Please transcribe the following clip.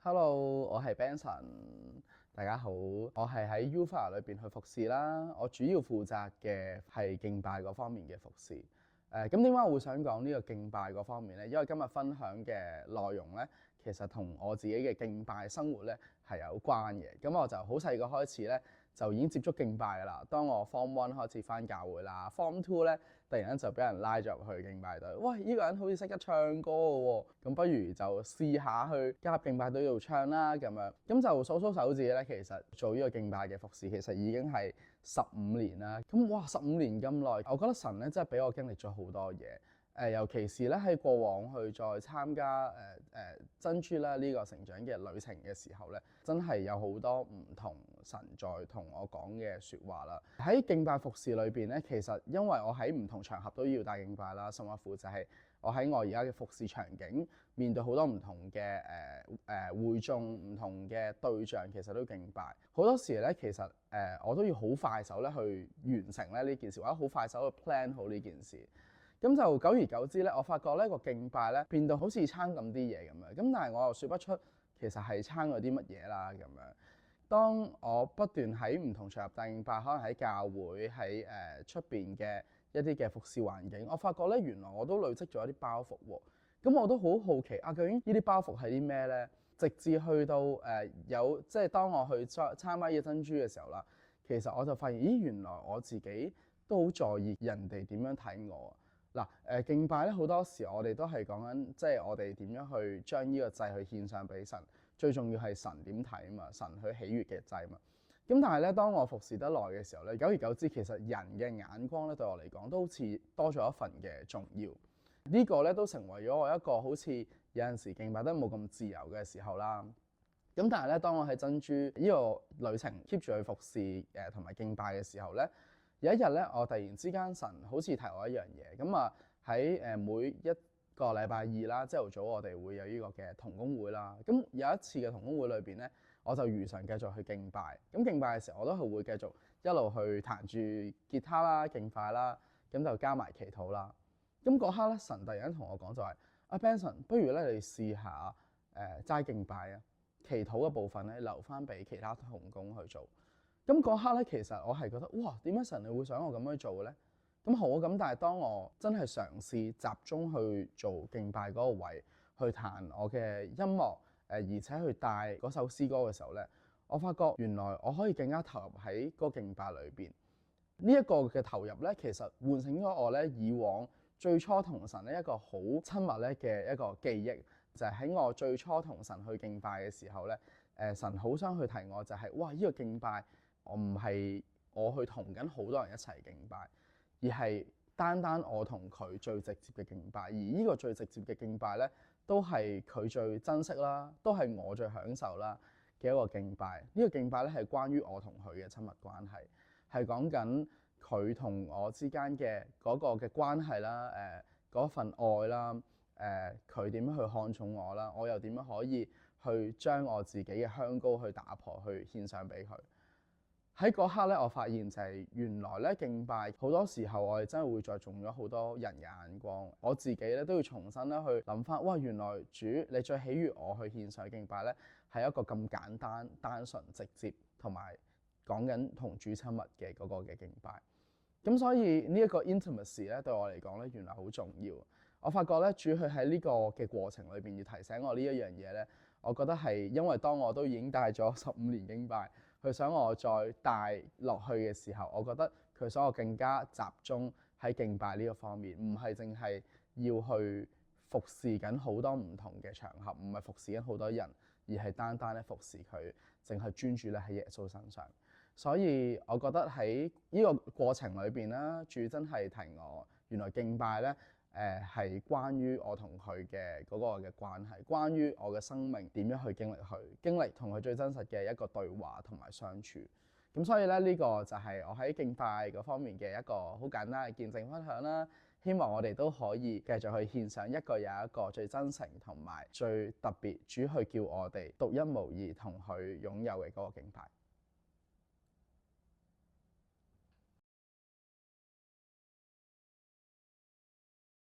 Hello，我係 Benson，大家好。我係喺 UFA 裏邊去服侍啦。我主要負責嘅係敬拜嗰方面嘅服侍。咁點解我會想講呢個敬拜嗰方面呢？因為今日分享嘅內容呢，其實同我自己嘅敬拜生活呢係有關嘅。咁我就好細個開始呢，就已經接觸敬拜㗎啦。當我 Form 1開始返教會啦，Form 2呢突然間就俾人拉咗入去敬拜隊。喂，呢個人好似識得唱歌嘅喎，咁不如就試下去加入敬拜隊度唱啦咁樣。咁就數數手指咧，其實做呢個敬拜嘅服侍其實已經係15年啦。咁哇，15年咁耐，我覺得神咧真係俾我經歷咗好多嘢。尤其是咧喺過往去再參加珍珠啦呢個成長嘅旅程嘅時候咧，真係有好多唔同神在同我講嘅説話啦。喺敬拜服侍裏邊咧，其實因為我喺唔同場合都要帶敬拜啦，甚至乎就係我喺我而家嘅服侍場景面對好多唔同嘅會眾、唔同嘅對象，其實都敬拜。好多時咧，其實我都要好快手咧去完成咧呢件事，或者好快手去 plan 好呢件事。咁就久而久之咧，我發覺呢個敬拜咧變到好似撐咁啲嘢咁樣，咁但係我又説不出其實係撐咗啲乜嘢啦咁樣。當我不斷喺唔同場合帶敬拜，可能喺教會、喺出邊嘅一啲嘅服侍環境，我發覺咧原來我都累積咗一啲包袱喎。咁我都好好奇啊，究竟呢啲包袱係啲咩咧？直至去到即係當我去參加呢個珍珠嘅時候啦，其實我就發現，咦，原來我自己都好在意人哋點樣睇我。嗱，敬拜咧好多時我哋都係講緊，即係我哋點樣去將呢個祭去獻上俾神，最重要係神點睇啊嘛，神去喜悅嘅祭嘛。咁但係咧，當我服侍得耐嘅時候咧，久而久之，其實人嘅眼光咧對我嚟講都好似多咗一份嘅重要。呢個咧都成為咗我一個好似有陣時敬拜得冇咁自由嘅時候啦。咁但係咧，當我喺珍珠呢個旅程 keep 住去服侍同埋敬拜嘅時候咧，有一日咧，我突然之間神好似提我一樣嘢，咁啊喺每一個禮拜二啦，朝頭早我哋會有呢個嘅同工會啦。咁有一次嘅同工會裏邊咧，我就如常繼續去敬拜。咁敬拜嘅時候，我都係會繼續一路去彈住吉他啦、敬拜啦，咁就加埋祈禱啦。咁嗰刻咧，神突然間同我講就係：阿 Benson，不如咧你試下齋敬拜啊，祈禱嘅部分咧留翻俾其他同工去做。咁嗰刻咧，其實我係覺得哇，點解神你會想我咁樣做嘅咧？咁好啊，咁但係當我真係嘗試集中去做敬拜嗰個位，去彈我嘅音樂，而且去帶嗰首詩歌嘅時候咧，我發覺原來我可以更加投入喺嗰個敬拜裏邊。呢一個嘅投入咧，其實喚醒咗我咧以往最初同神咧一個好親密咧嘅一個記憶，就係喺我最初同神去敬拜嘅時候咧，神好想去提我就係哇，呢個敬拜。我唔係我去同緊好多人一齊敬拜，而係單單我同佢最直接嘅敬拜。而呢個最直接嘅敬拜咧，都係佢最珍惜啦，都係我最享受啦嘅一個敬拜。呢個敬拜咧係關於我同佢嘅親密關係，係講緊佢同我之間嘅嗰個嘅關係啦，嗰份愛啦，佢點樣去看重我啦，我又點樣可以去將我自己嘅香膏去打破，去獻上俾佢。喺嗰刻咧，我發現就係原來咧敬拜好多時候我哋真係會着重咗好多人嘅眼光，我自己咧都要重新咧去諗翻，哇！原來主你最喜悅我去獻上敬拜咧，係一個咁簡單、單純、直接同埋講緊同主親密嘅嗰個嘅敬拜。咁所以呢一個 intimacy 咧對我嚟講咧，原來好重要。我發覺咧主佢喺呢個嘅過程裏邊要提醒我呢一樣嘢咧，我覺得係因為當我都已經帶咗15年敬拜。佢想我再帶落去嘅時候，我覺得佢想我更加集中喺敬拜呢個方面，唔係淨係要去服侍緊好多唔同嘅場合，唔係服侍緊好多人，而係單單咧服侍佢，淨係專注咧喺耶穌身上。所以我覺得喺呢個過程裏邊啦，主真係提我，原來敬拜咧。係關於我同佢嘅嗰個嘅關係，關於我嘅生命點樣去經歷佢，經歷同佢最真實嘅一個對話同埋相處。咁所以咧，呢個就係我喺敬拜嗰方面嘅一個好簡單嘅見證分享啦。希望我哋都可以繼續去獻上一個又一個最真誠同埋最特別，主去叫我哋獨一無二同佢擁有嘅嗰個敬拜。